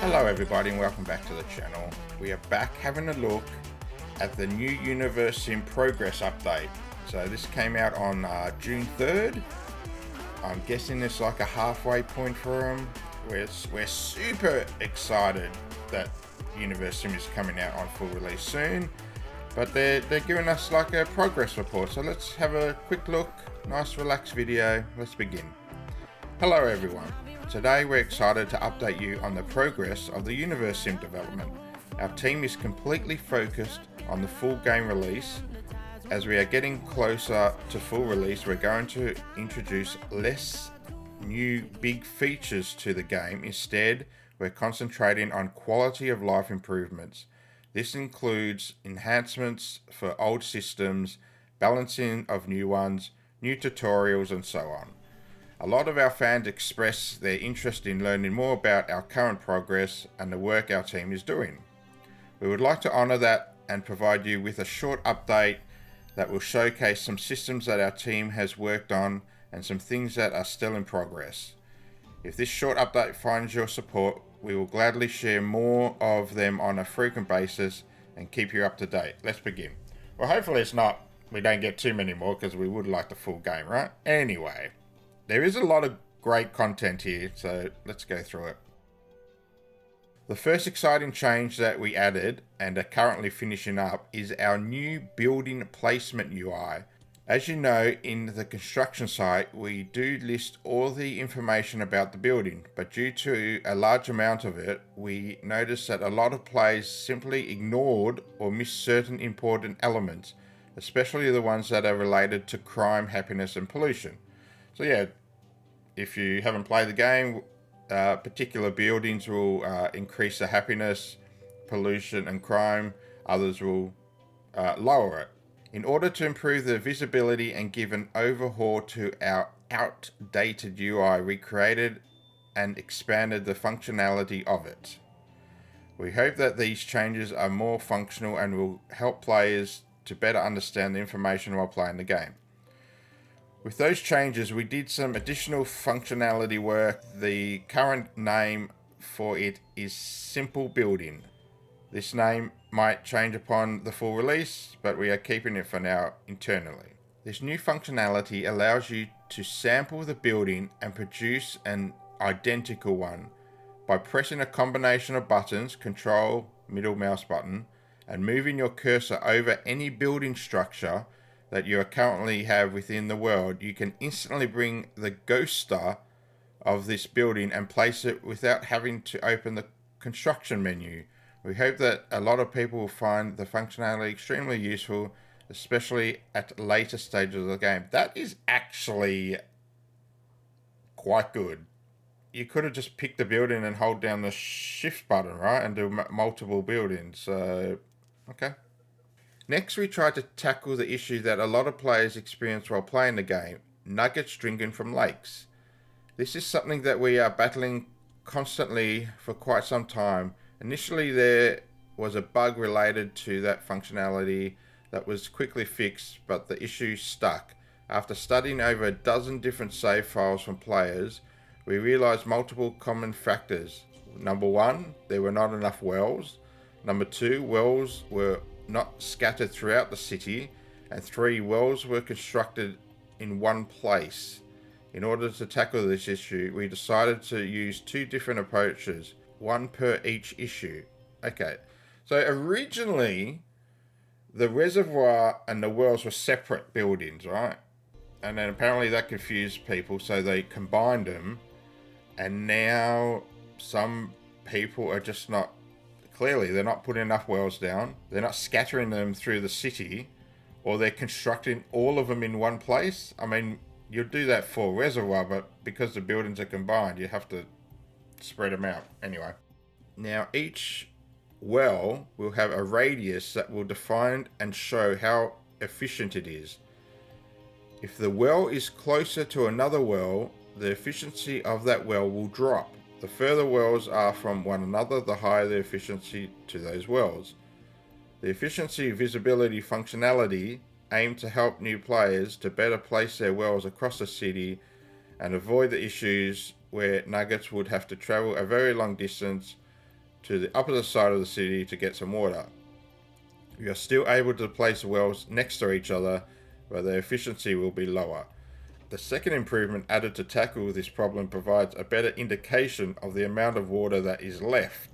Hello everybody and welcome back to the channel. We are back having a look at the new Universim progress update. So this came out on June 3rd. I'm guessing it's like a halfway point for them. We're super excited that Universim is coming out on full release soon. But they're giving us like a progress report. So let's have a quick look. Nice relaxed video. Let's begin. Hello everyone. Today we're excited to update you on the progress of the Universim development. Our team is completely focused on the full game release. As we are getting closer to full release, we're going to introduce less new big features to the game. Instead, we're concentrating on quality of life improvements. This includes enhancements for old systems, balancing of new ones, new tutorials, and so on. A lot of our fans express their interest in learning more about our current progress and the work our team is doing. We would like to honour that and provide you with a short update that will showcase some systems that our team has worked on and some things that are still in progress. If this short update finds your support, we will gladly share more of them on a frequent basis and keep you up to date. Let's begin. Well, hopefully we don't get too many more because we would like the full game, right? Anyway. There is a lot of great content here, so let's go through it. The first exciting change that we added and are currently finishing up is our new building placement UI. As you know, in the construction site, we do list all the information about the building, but due to a large amount of it, we noticed that a lot of players simply ignored or missed certain important elements, especially the ones that are related to crime, happiness, and pollution. So yeah, if you haven't played the game, particular buildings will increase the happiness, pollution, and crime. Others will lower it. In order to improve the visibility and give an overhaul to our outdated UI, we created and expanded the functionality of it. We hope that these changes are more functional and will help players to better understand the information while playing the game. With those changes, we did some additional functionality work. The current name for it is Simple Building. This name might change upon the full release, but we are keeping it for now internally. This new functionality allows you to sample the building and produce an identical one by pressing a combination of buttons, Control, middle mouse button, and moving your cursor over any building structure that you currently have within the world. You can instantly bring the ghoster of this building and place it without having to open the construction menu. We hope that a lot of people will find the functionality extremely useful, especially at later stages of the game. That is actually quite good. You could have just picked the building and hold down the shift button, right? And do multiple buildings. So, okay. Next, we tried to tackle the issue that a lot of players experience while playing the game, nuggets drinking from lakes. This is something that we are battling constantly for quite some time. Initially, there was a bug related to that functionality that was quickly fixed, but the issue stuck. After studying over a dozen different save files from players, we realized multiple common factors. Number one, there were not enough wells. Number two, wells were not scattered throughout the city, and 3, wells were constructed in one place. In order to tackle this issue, we decided to use 2 different approaches, one per each issue. Okay, so originally the reservoir and the wells were separate buildings, right? And then apparently that confused people, so they combined them, and now some people are just not clearly, they're not putting enough wells down. They're not scattering them through the city, or they're constructing all of them in one place. I mean, you'll do that for reservoir, but because the buildings are combined, you have to spread them out. Anyway, now each well will have a radius that will define and show how efficient it is. If the well is closer to another well, the efficiency of that well will drop. The further wells are from one another, the higher the efficiency to those wells. The efficiency visibility functionality aimed to help new players to better place their wells across the city and avoid the issues where nuggets would have to travel a very long distance to the opposite side of the city to get some water. You are still able to place wells next to each other, but their efficiency will be lower. The second improvement added to tackle this problem provides a better indication of the amount of water that is left.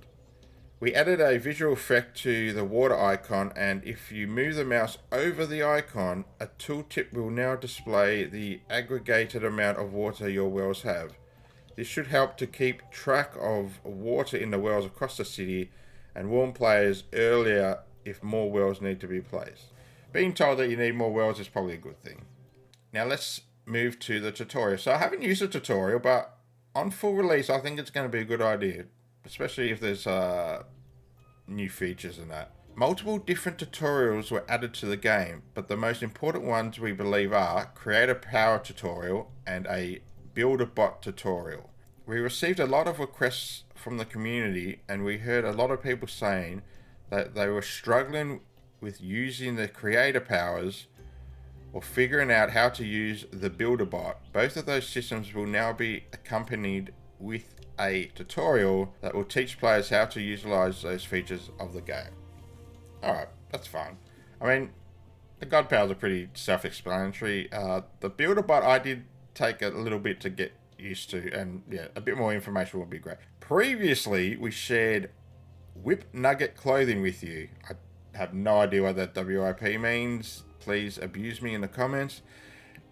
We added a visual effect to the water icon, and if you move the mouse over the icon, a tooltip will now display the aggregated amount of water your wells have. This should help to keep track of water in the wells across the city and warn players earlier if more wells need to be placed. Being told that you need more wells is probably a good thing. Now let's move to the tutorial. So I haven't used a tutorial, but on full release I think it's going to be a good idea, especially if there's new features and that. Multiple different tutorials were added to the game, but the most important ones we believe are create a power tutorial and a build a bot tutorial. We received a lot of requests from the community, and we heard a lot of people saying that they were struggling with using the creator powers or figuring out how to use the builder bot. Both of those systems will now be accompanied with a tutorial that will teach players how to utilize those features of the game. Alright, that's fine. I mean, the god powers are pretty self-explanatory. The builder bot I did take a little bit to get used to, and yeah, a bit more information would be great. Previously, we shared whip nugget clothing with you. I have no idea what that WIP means. Please abuse me in the comments.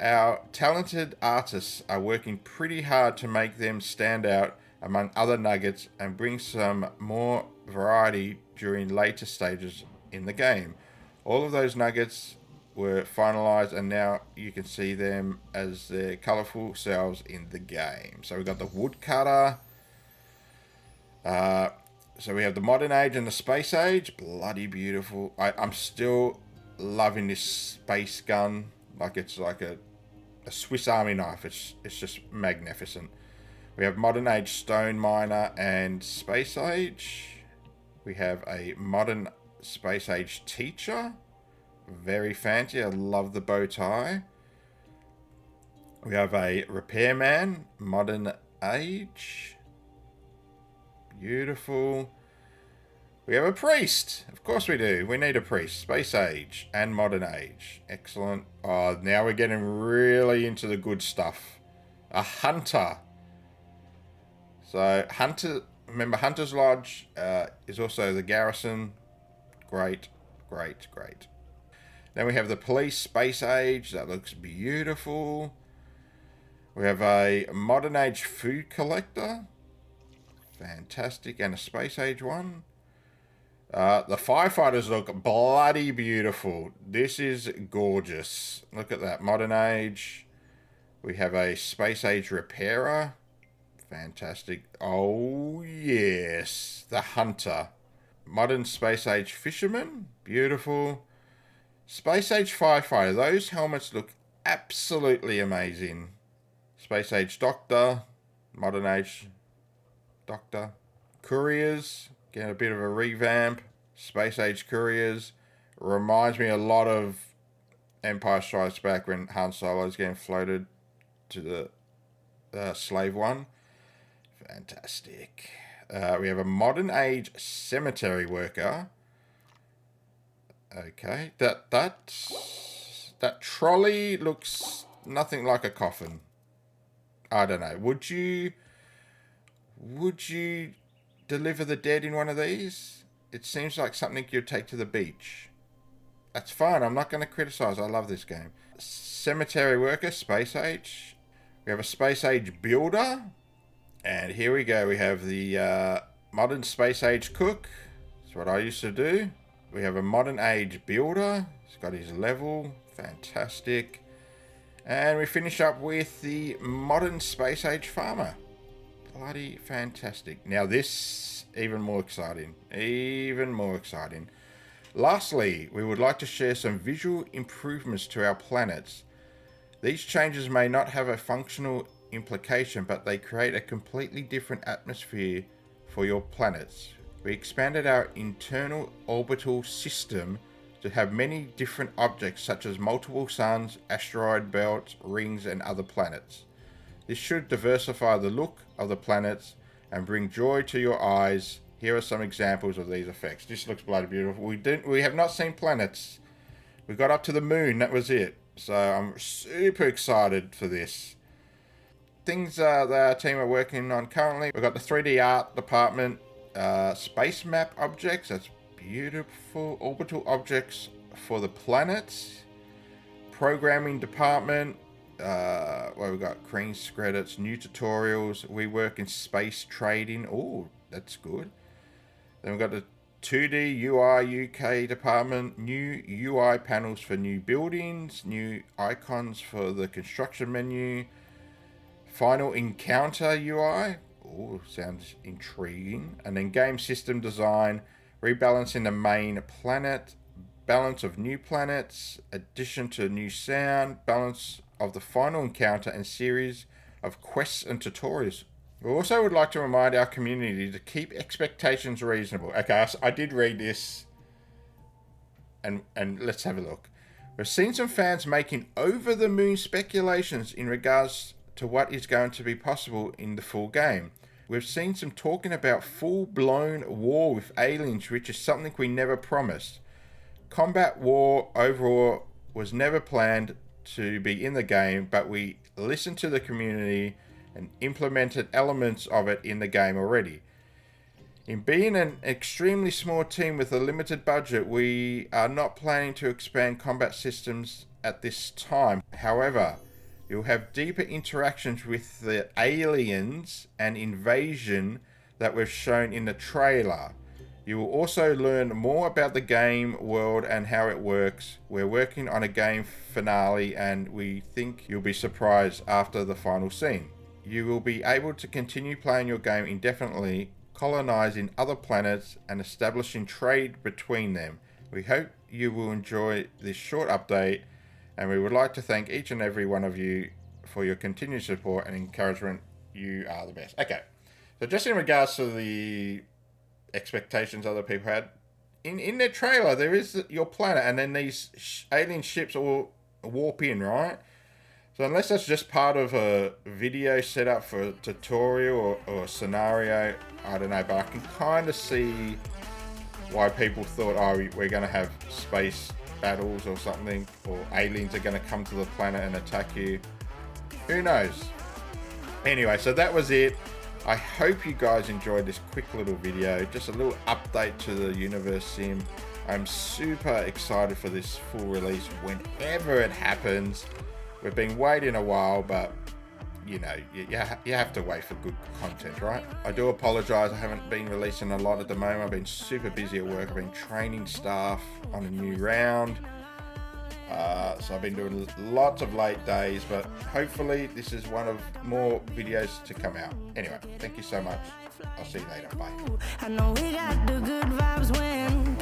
Our talented artists are working pretty hard to make them stand out among other nuggets and bring some more variety during later stages in the game. All of those nuggets were finalized, and now you can see them as their colorful selves in the game. So we've got the woodcutter. So we have the modern age and the space age. Bloody beautiful. I'm still loving this space gun. Like it's like a Swiss Army knife. It's just magnificent. We have modern age stone miner and space age. We have a modern space age teacher. Very fancy. I love the bow tie. We have a repairman, modern age. Beautiful. We have a priest. Of course we do. We need a priest. Space age and modern age. Excellent. Oh, now we're getting really into the good stuff. A hunter. So hunter. Remember, Hunter's Lodge is also the garrison. Great, great, great. Then we have the police space age. That looks beautiful. We have a modern age food collector. Fantastic. And a space age one. The firefighters look bloody beautiful. This is gorgeous. Look at that. Modern age. We have a space age repairer. Fantastic. Oh, yes. The hunter. Modern space age fisherman. Beautiful. Space age firefighter. Those helmets look absolutely amazing. Space age doctor. Modern age doctor. Couriers. Get a bit of a revamp. Space age couriers. Reminds me a lot of Empire Strikes Back when Han Solo is getting floated to the slave one. Fantastic. We have a modern age cemetery worker. Okay, that trolley looks nothing like a coffin. I don't know. Would you deliver the dead in one of these? It seems like something you'd take to the beach. That's fine. I'm not going to criticize. I love this game. Cemetery worker, space age. We have a space age builder. And here we go. We have the modern space age cook. That's what I used to do. We have a modern age builder. He's got his level. Fantastic. And we finish up with the modern space age farmer. Bloody fantastic. Now this, even more exciting. Even more exciting. Lastly, we would like to share some visual improvements to our planets. These changes may not have a functional implication, but they create a completely different atmosphere for your planets. We expanded our internal orbital system to have many different objects such as multiple suns, asteroid belts, rings, and other planets. This should diversify the look of the planets and bring joy to your eyes Here are some examples of these effects. This looks bloody beautiful. We have not seen planets. We got up to the moon, that was it. So I'm super excited for this. Things that our team are working on currently. We've got the 3D art department, space map objects, that's beautiful. Orbital objects for the planets. Programming department, where we've got green credits, new tutorials. We work in space trading. Oh, that's good. Then we've got the 2D UI UK department, new UI panels for new buildings, new icons for the construction menu, final encounter UI. Oh, sounds intriguing. And then game system design, rebalancing the main planet, balance of new planets, addition to new sound, balance of the final encounter, and series of quests and tutorials. We also would like to remind our community to keep expectations reasonable. Okay, I did read this, and let's have a look. We've seen some fans making over-the-moon speculations in regards to what is going to be possible in the full game. We've seen some talking about full-blown war with aliens, which is something we never promised. Combat war overall was never planned to be in the game, but we listened to the community and implemented elements of it in the game already. In being an extremely small team with a limited budget, we are not planning to expand combat systems at this time. However, you'll have deeper interactions with the aliens and invasion that we've shown in the trailer. You will also learn more about the game world and how it works. We're working on a game finale and we think you'll be surprised after the final scene. You will be able to continue playing your game indefinitely, colonizing other planets and establishing trade between them. We hope you will enjoy this short update, and we would like to thank each and every one of you for your continued support and encouragement. You are the best. Okay, so just in regards to the expectations other people had, in their trailer there is your planet and then these alien ships all warp in, right? So unless that's just part of a video set up for a tutorial or a scenario, I don't know, but I can kind of see why people thought, oh, we're going to have space battles or something, or aliens are going to come to the planet and attack you. Who knows? Anyway, so that was it. I hope you guys enjoyed this quick little video, just a little update to the Universim. I'm super excited for this full release whenever it happens. We've been waiting a while, but you know, you have to wait for good content, right? I do apologize, I haven't been releasing a lot at the moment. I've been super busy at work. I've been training staff on a new round. So I've been doing lots of late days, but hopefully this is one of more videos to come out. Anyway, thank you so much. I'll see you later. Bye. I know we got the good vibes when